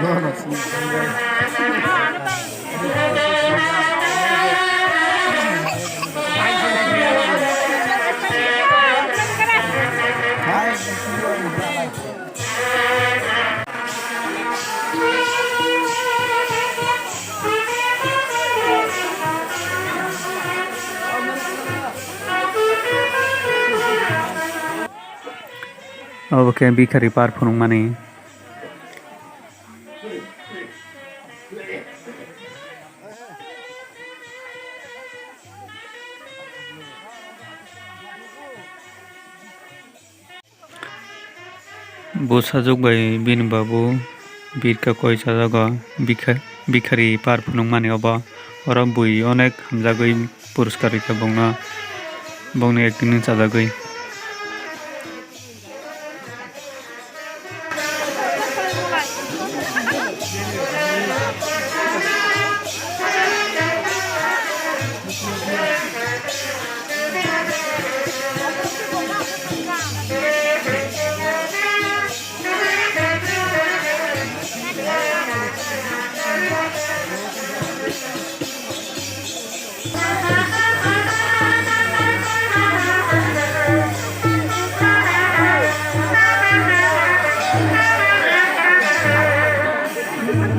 No, no, sí. Oke bikari par phunung mani bosajok bai bini babu birka koi sajago bikari par phunung mani obo oro bui onek hamjagui puriskar rwka bongni acting ni chajagui.